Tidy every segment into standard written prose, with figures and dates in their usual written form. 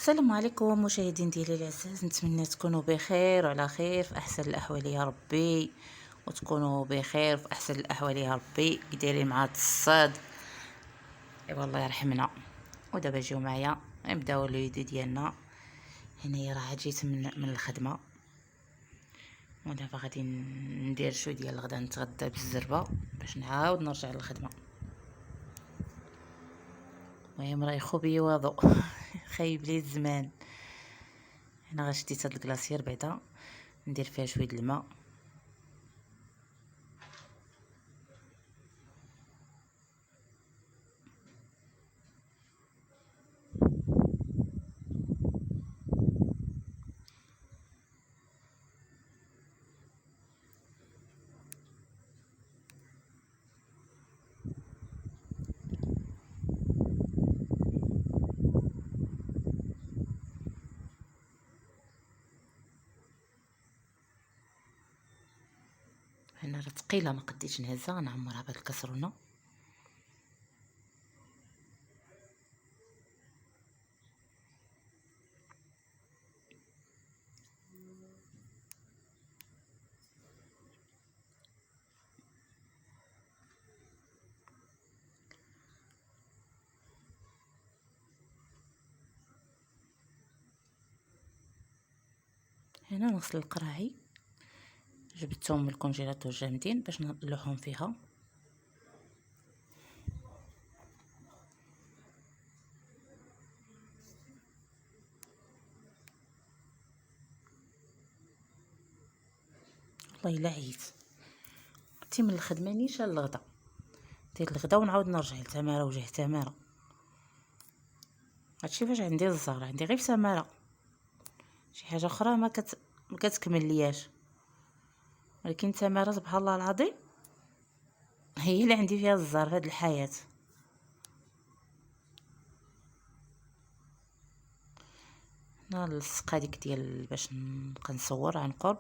السلام عليكم مشاهدين ديالي العزاز، نتمنى تكونوا بخير وعلى خير في احسن الاحوال يا ربي، وتكونوا بخير في احسن الاحوال يا ربي. كي دايرين مع هاد الصاد؟ ايوا الله يرحمنا. ودابا جيو معايا نبداو الفيديو ديالنا. هنايا راه جيت من الخدمه، ودابا غادي ندير شويه ديال الغدا، نتغدى بالزربه باش نعاود نرجع للخدمه. المهم راه يخو بيا واضو خايب لي الزمان. هنا غشديت هاد الكلاصير بعدا ندير فيها شويه د الماء. هنا راه ثقيله ما قديتش نهزها، نعمرها بهاد الكسرونه. هنا نغسل القراعي، جبتهم من الكونجيلاتور جامدين باش نلوحهم فيها. والله الا عييت، قلتي من الخدمه نيشان للغدا، درت الغدا ونعاود نرجع لتماره وجه تماره. هادشي فاش عندي الزهر، عندي غير في تماره، شي حاجه اخرى ما كتكمل لياش. ولكن تماره سبحان الله العظيم هي اللي عندي فيها الزهر في هاد الحياه. هنا اللصقه ديك ديال باش نبقى نصور عن قرب.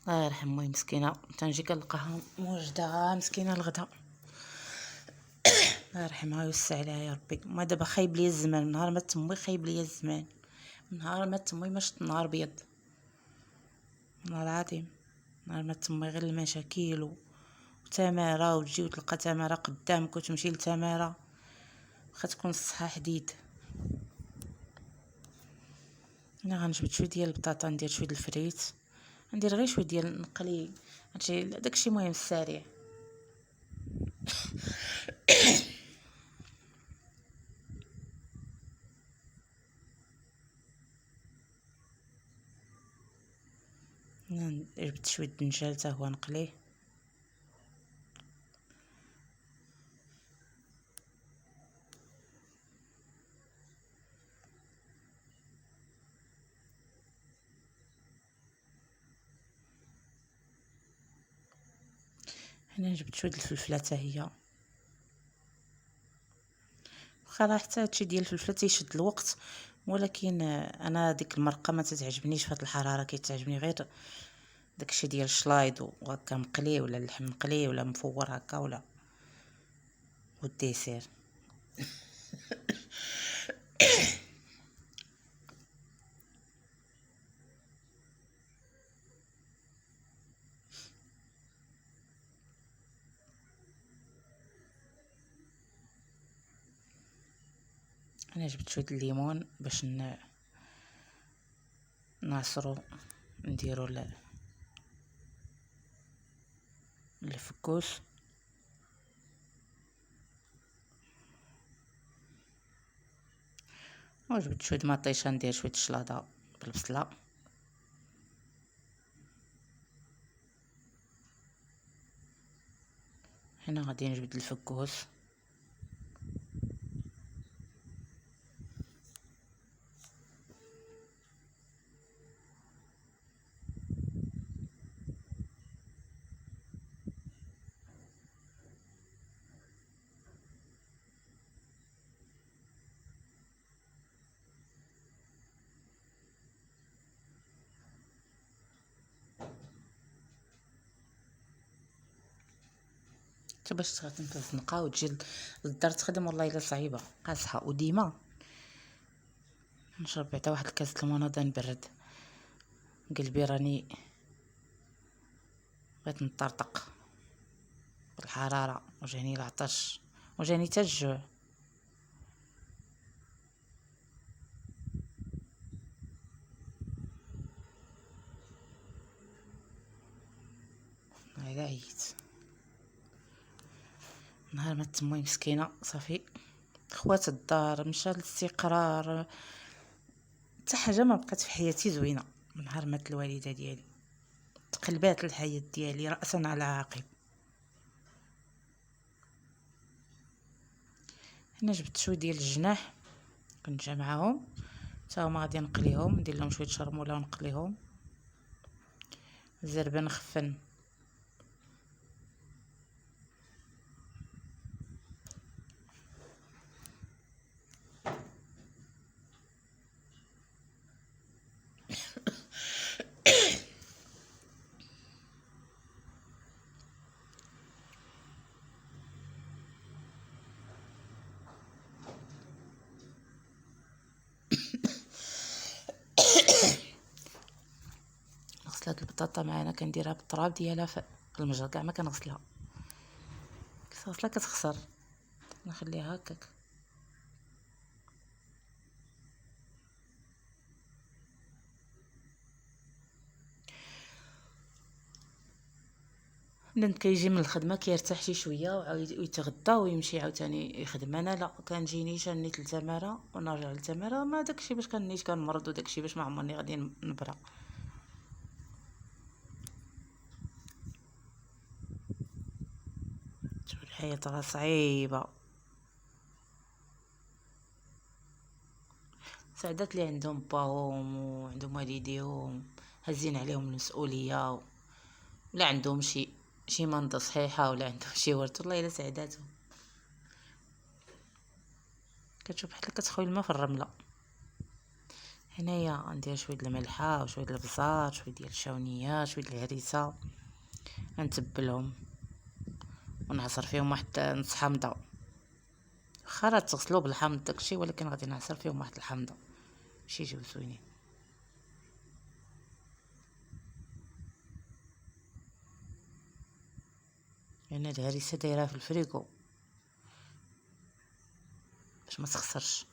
الله يرحم امي مسكينه، تنجي كنلقاها موجده مسكينه الغدا. الله يرحمها ويوسع عليها يا ربي. ما دابا خايب ليا الزمان، من نهار ما تموي خايب ليا الزمان، من نهار ما تموي ما شفت نهار بيض، والله العظيم. نهار ما تموي غير المشاكل وتماره، وتجي وتلقى تماره قدامك وتمشي لتماره، واخا تكون الصحه حديد. انا غنجبد شويه ديال البطاطا، ندير شويه ديال الفريت، ندير غير شويه ديال نقلي، هادشي داكشي مهم السريع. هنا جبت شويه الدنجال حتى هو نقليه. هنا جبت شويه الفلفله حتى هي، واخا راه حتى هادشي ديال الفلفله تيشد الوقت، ولكن انا ديك المرقه ما تتعجبنيش في هاد الحراره، كيتعجبني غير داكشي ديال الشلايض وهكا مقلي، ولا اللحم مقلي ولا مفور هكا، ولا والديسير. انا جبت شويه الليمون باش نعصرو نديرو الفكوس. وجبت شويه مطيشه ندير شويه الشلاضه بالبصله. هنا غادي نجبد الفكوس. حتى باش تخدم في الزنقه وتجي للدار تخدم، والله الا صعيبه قاصحه. وديما نشرب بعدا واحد الكاس المناض نبرد، قلبي راني بغيت نطرطق بالحراره، وجاني العطش وجاني حتى الجوع. على عييت نهار ما تموي مسكينه صافي خوات الدار، مشى الاستقرار، حتى حاجه ما بقات في حياتي زوينه. من نهار مات الوالده ديالي تقلبات الحياه ديالي راسا على عقب. انا جبت شويه ديال الجناح كنت جامعاهم، حتى هما غادي نقليهم، ندير لهم شويه شرموله ونقليهم. الزربان خفن. نغسل هاد البطاطا معانا كنديرها بالتراب ديالها في المجر، كاع ما كنغسلها، كتغسلها كتخسر، نخليها هكاك. بنادم كيجي من الخدمه كيرتاح شي شويه وعاود يتغدى ويمشي عاوتاني يخدم. انا لا، كنجي نيشان نيت التماره ونرجع للتماره، ما داكشي باش كنيت كنمرض، وداكشي باش ما عمرني غادي نبرا. شوف الحياه راه صعيبه. سعدات اللي عندهم باهم وعندهم والديهم هزين عليهم المسؤوليه، ولا عندهم شي منضه صحيحه، ولا عندهم شي ورث، والله الا سعداتهم. كتشوف بحال كتخوي الماء في الرمله. هنايا ندير شويه د الملحه وشويه د البزار، شويه ديال الشاونيات، شويه د الهريسه، نتبلهم ونعصر فيهم واحد نص حامضه. واخا راه تغسلوا بالحامض داكشي، ولكن غادي نعصر فيهم واحد الحامضه باش يجيو زوينين. لان هاد الهريسه دايرها في الفريكو باش ما تخسرش.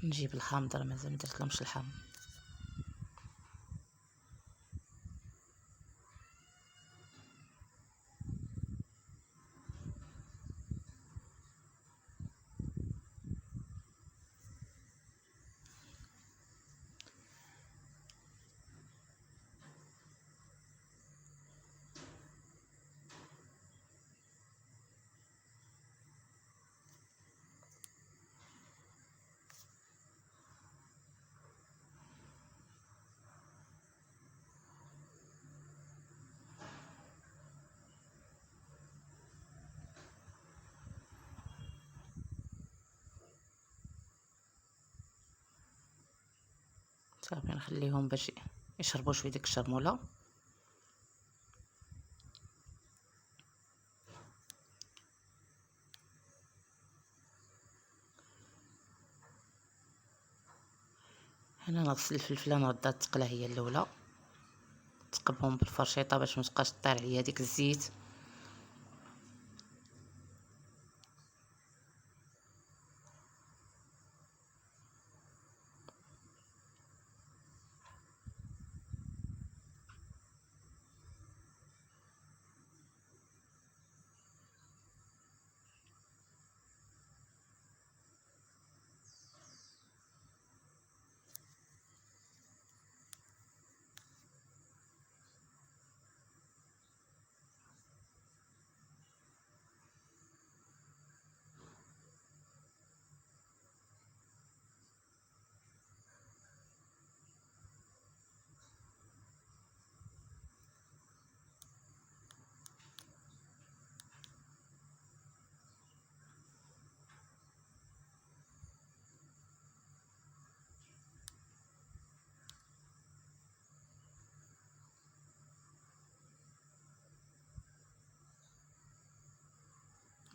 نجيب الحامض، راه مازال ما درتلهمش الحامض. صافي نخليهم باش يشربوا شويه ديك الشرموله. هنا نغسل الفلفله نردها تقلى هي الاولى، تقبهم بالفرشيطه باش ما تبقاش طير عليا ديك الزيت.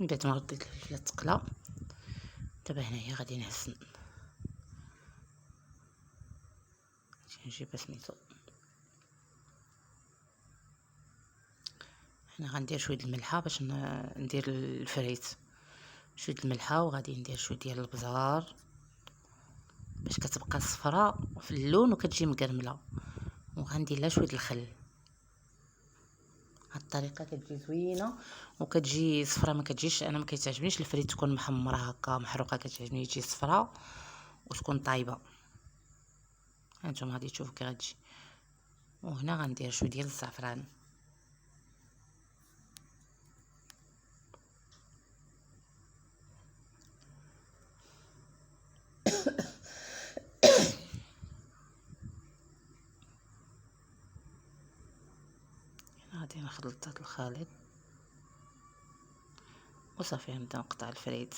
من بعد ما رديت الفلفله تقلى، دابا هنايا غادي نحسن نجيب سميتو. هنا غندير شويه الملحه باش ندير الفريت، شويه الملحه، وغادي ندير شويه ديال البزار باش كتبقى صفراء في اللون وكتجي مقرمله، وغندير لها شويه الخل. هاد الطريقه كتجي زوينه وكتجي صفراء، ما كتجيش، انا ما كيتعجبنيش الفريت تكون محمره هكا محروقه، كتعجبني تجي صفراء وتكون طايبه. هانتوما غادي تشوفوا كي غتجي. وهنا غندير شويه ديال الزعفران. غادي نخلط هاد الخليط وصافي نبدا نقطع الفريت.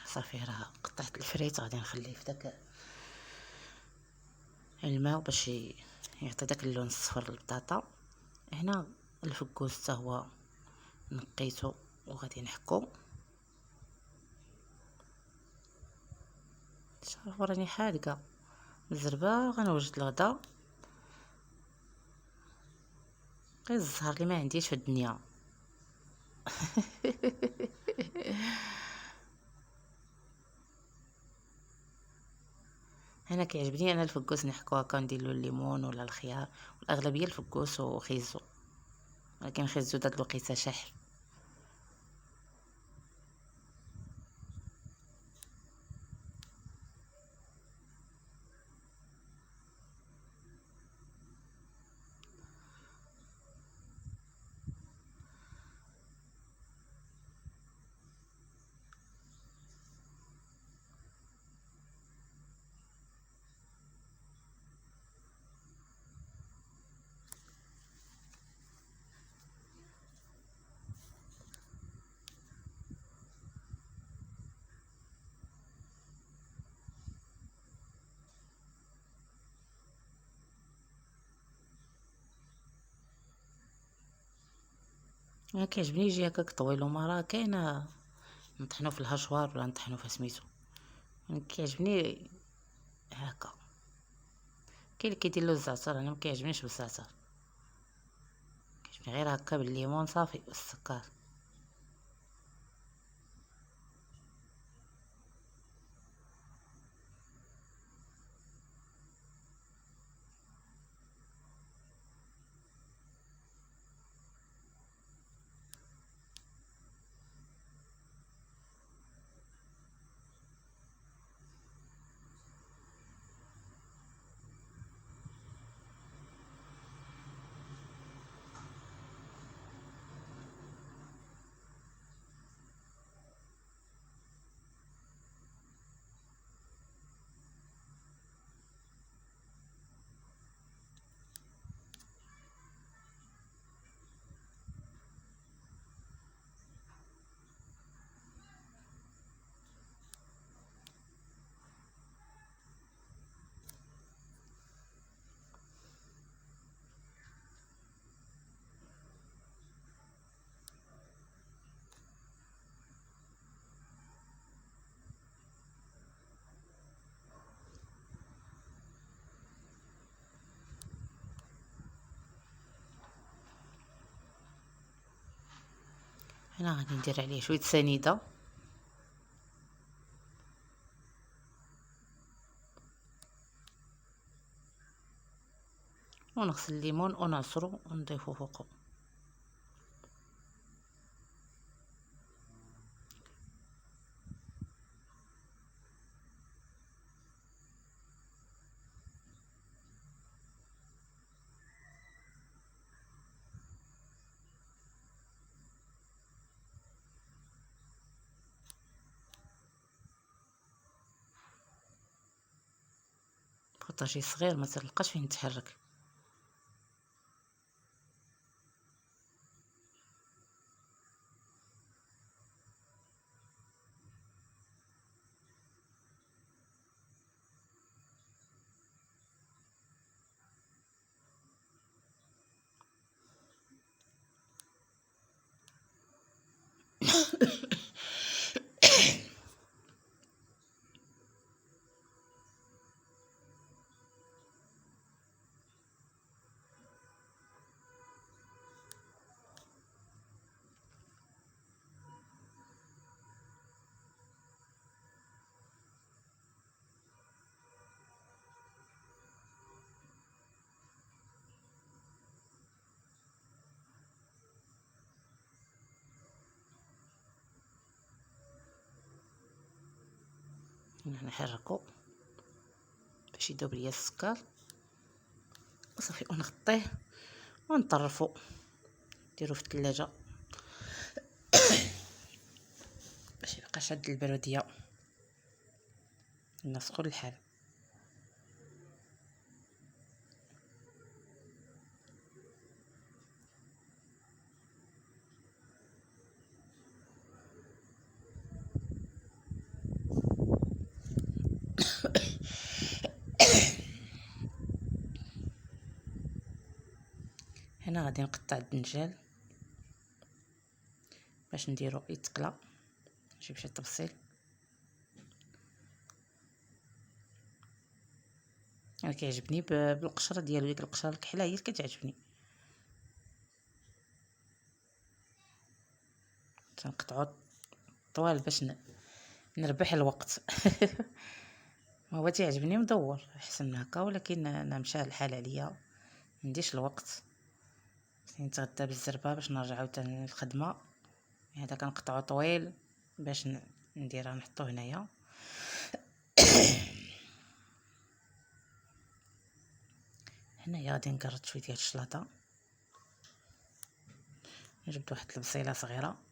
صافي راه قطعت الفريت، غادي نخليه في داك الماء باش يعطي داك اللون الصفر للبطاطا. هنا الفكوس حتى هو نقيته وغادي نحكو. شوفوا راني حادقه الزربه، غنوجد الغدا غير الزهر اللي ما عنديش في الدنيا. انا كيعجبني انا الفكوس نحكو هكا، ندير له الليمون ولا الخيار، والاغلبيه الفكوس وخيزو، ولكن خيزو دات الوقيته شح. انا كيعجبني يجي هكاك طويل، وما راه كاينه نطحنو في الهشوار ولا نطحنو في سميتو، يعني كيعجبني هكا. كاين اللي كيدير له الزعتر، انا ما كيعجبنيش بالزعتر، كيعجبني غير هكا بالليمون صافي والسكر. هنا غادي ندير عليه شويه سنيده ونغسل الليمون ونعصرو ونضيفو فوقو. بوطاجي صغير ما تلقاش فين تحرك. نحركو باش يذوب ليا السكر وصافي، ونغطيه ونطرفو، نديرو في الثلاجه باش يبقى شاد البروديه نسخو الحال. هنا غادي نقطع الدنجال باش نديرو يتقلى، نجيب شي طبسيل. انا كيعجبني بالقشره ديالو، ديك القشره الكحله هي اللي كتعجبني. تنقطعو طوال باش نربح الوقت. هو تيعجبني مدور احسن من هكا، ولكن انا مشى الحال عليا منديش الوقت، نتغدى بالزربه باش نرجع عاوتاني للخدمه. هذا كنقطعو طويل باش نديرها نحطو هنايا. هنايا غادي نقرط شويه ديال الشلاطه، جبت واحد البصيله صغيره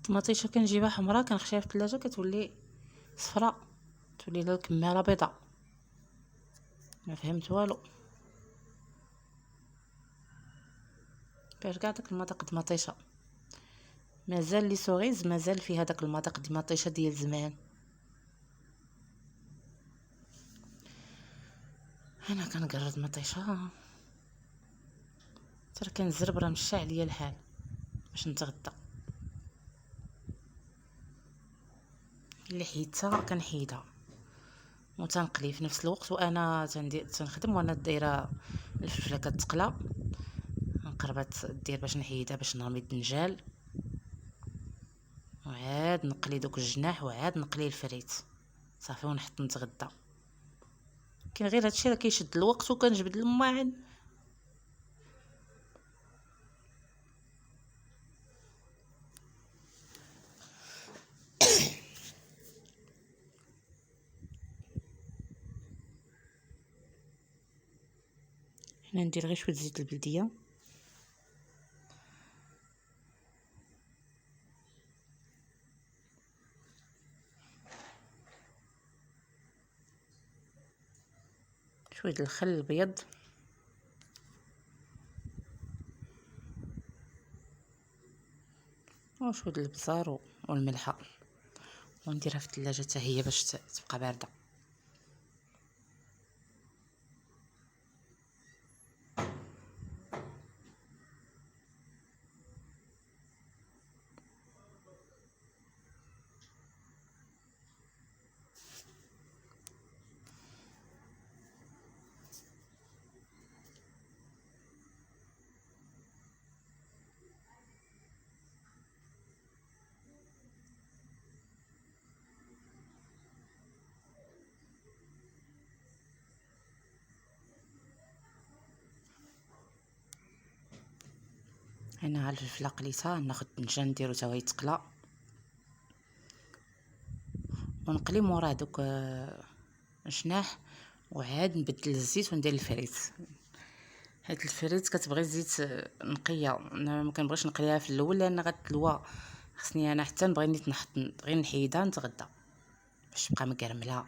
طماطيشه كنجيبها حمراء كنخشيها في الثلاجه كتولي صفراء، تولي لها الكماله بيضاء. ما فهمت والو. باش كاع داك المذاق د المطيشه مازال لي سوغيز، مازال فيها داك المذاق د المطيشه ديال زمان. انا كنقرد مطيشه ترى كنزرب، راه مشى عليا الحال باش نتغدى. اللي حيدتها كنحيدها وتنقلي في نفس الوقت، وانا تنخدم وانا دايره الفلفله كتقلى، قربت دير باش نحيدها باش نرمي الدنجال، وعاد نقلي دوك الجناح وعاد نقلي الفريت صافي ونحط نتغدى. كاين غير هادشي راه كيشد الوقت وكنجبد الماعن. هنا ندير غير شويه زيت البلديه، شويه الخل الابيض، وشويه البزار والملحه، ونديرها في الثلاجه حتى هي باش تبقى بارده. هنا على الفلفله قليتها، ناخذ الدنجان نديرو تا هو يتقلى ونقلي موراه دوك الجناح، وعاد نبدل الزيت وندير الفريت. هاد الفريت كتبغي زيت نقيه، انا ما كنبغيش نقليها في الاول لان غتلوى، خصني انا حتى نبغي نيت نحط غير نحيدها نتغدى باش تبقى مكرمله.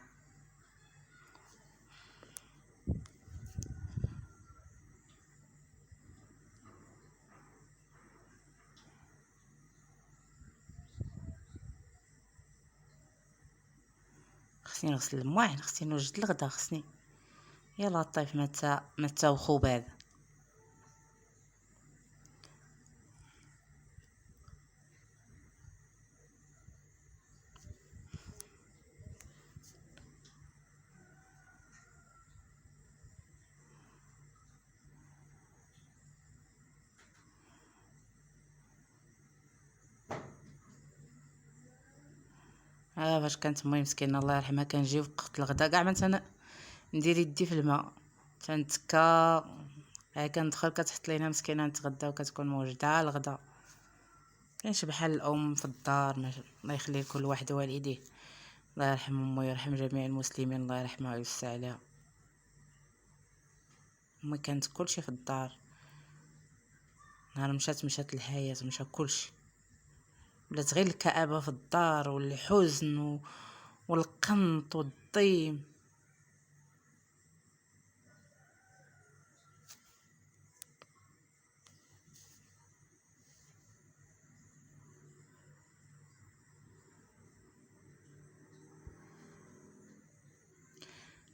خصني نغسل المواعن، خصني نوجد الغدا، خصني يلا طيف ما تاوخو بعد. فاش كانت امي مسكينه الله يرحمها كنجي وقت الغدا كاع ما ندير يدي في الماء تنتكا، كندخل كتحط لينا مسكينه نتغدى وكتكون موجده الغدا. كاينش بحال الام في الدار، الله يخلي لكل واحد والديه، الله يرحم امي ويرحم جميع المسلمين، الله يرحمها ويوسع عليها. امي كانت كلشي في الدار، نهار مشات الحياه مشى كلشي، ولات غير الكآبه في الدار والحزن والقنط والضيم.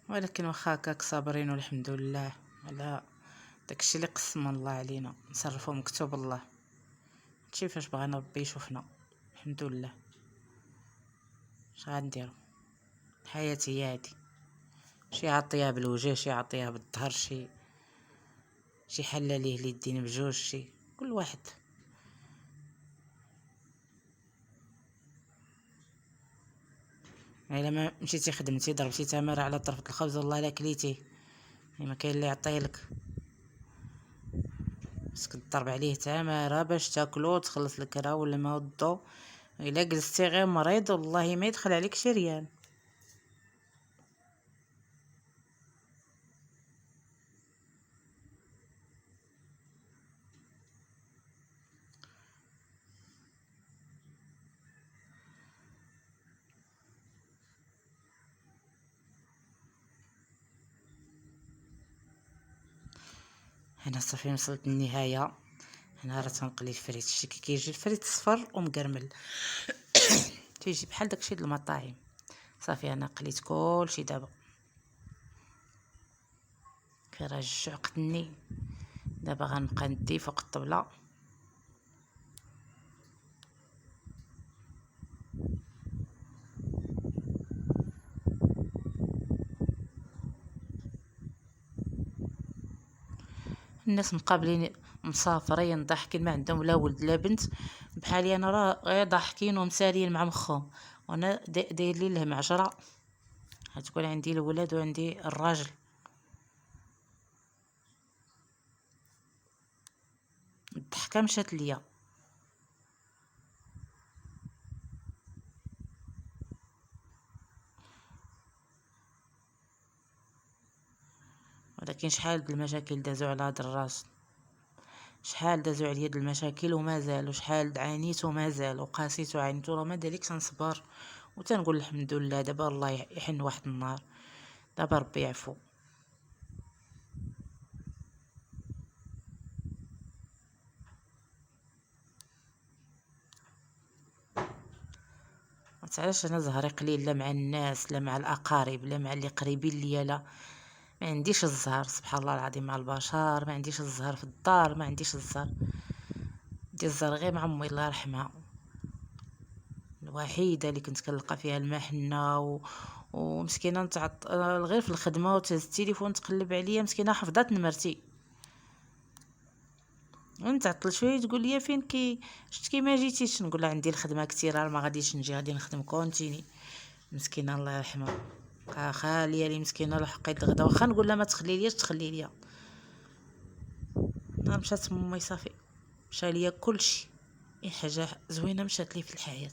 ولكن واخا هكاك صابرين والحمد لله على داكشي اللي قسم الله علينا، نصرفو مكتوب الله، هادشي فاش بغانا ربي يشوفنا الحمد لله. اش غنديرو، الحياه هي هادي، شي عطيه بالوجه، شي عطيه بالظهر، شي حله ليه اليدين بجوج، شي كل واحد. الا ما مشيتي خدمتي ضربتي تماره على طرفه الخبز والله لا كليتي، ما كاين اللي يعطيلك، خصك تضرب عليه تماره باش تاكلو وتخلص الكرا والماء والضو. الا جلستي غير مريض والله ما يدخل عليك شي ريال. هنا صافي وصلت للنهايه. هنا راه تنقلي الفريت، شتي كي كيجي الفريت صفر ومقرمل تيجي بحال داكشي د المطاعم. صافي انا قليت كلشي دابا كيرجع قتلني. دابا غنبقى ندي فوق الطبله. الناس مقابلين مسافرين ضاحكين ما عندهم لا ولد لا بنت، بحالي انا راه غير ضاحكين ومسالين مع مخهم، وانا داير لي لهم عجره. غتقول عندي الولاد وعندي الراجل. الضحكه مشات ليا. ولكن شحال د المشاكل دازو على هاد الراس، شحال دازو عليا د المشاكل ومازال، وشحال عانيت ومازال، وقاسيت وعانيت وراه ما دالك تنصبر وتنقول الحمد لله. دابا الله يحن واحد النهار، دابا ربي يعفو. علاش انا زهري قليل، لا مع الناس لا مع الاقارب لا مع اللي قريبين ليا، لا ما عنديش الزهر سبحان الله العظيم. مع البشر ما عنديش الزهر، في الدار ما عنديش الزهر. دي الزهر غير مع امي الله يرحمها، الوحيده اللي كنت كنلقى فيها المحنه ومسكينه نتعط غير في الخدمه وتهز التليفون تقلب عليا. مسكينه حفظات نمرتي، نتعطل شويه تقول لي فين شتي ما جيتيش، نقول لها عندي الخدمه كثيره ما غاديش نجي، غادي نخدم كونتيني. مسكينه الله يرحمها خاليه لي مسكينه لو حقيت الغدا واخا نقول لها ما تخلي ليش تخلي ليا. نهار مشات امي صافي مشى ليا كلشي. اي حاجه زوينه مشات لي في الحياه.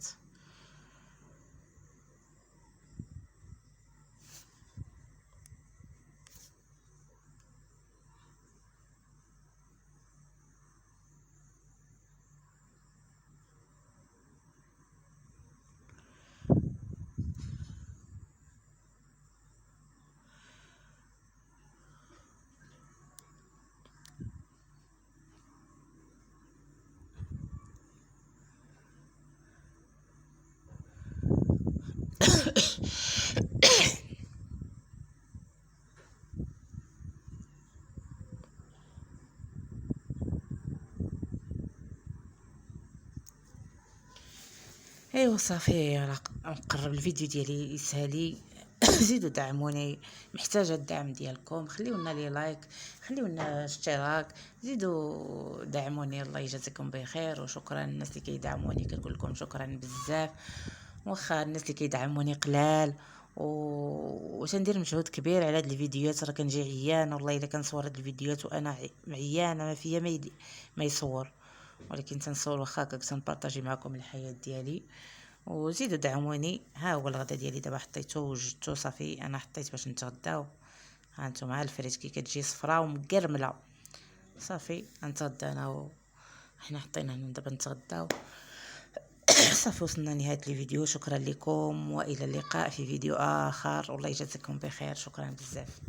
ايوا صافي نقرب الفيديو ديالي يسالي. زيدوا دعموني، محتاجه الدعم ديالكم. خليونا لي لايك، خليونا اشتراك، زيدوا دعموني. الله يجازيكم بخير وشكرا الناس اللي كيدعموني، كنقول لكم شكرا بزاف. واخا الناس اللي كيدعموني قلال وتندير مجهود كبير على هاد الفيديوهات، راه كنجي عيان والله الا كنصور هاد الفيديوهات وانا عيانه ما فيا ما يصور، ولكن تنصور واخا هكاك تنبارطاجي معكم الحياه ديالي. وزيدوا دعموني. ها هو الغدا ديالي دابا حطيته وجدته صافي. انا حطيت باش نتغداو. ها نتوما الفريت كي كتجي صفرا ومقرمله صافي غنتغدى انا حنا حطينا هنا دابا نتغداو. صافي وصلنا لنهايه الفيديو. شكرا لكم والى اللقاء في فيديو اخر والله يجازيكم بخير. شكرا بزاف.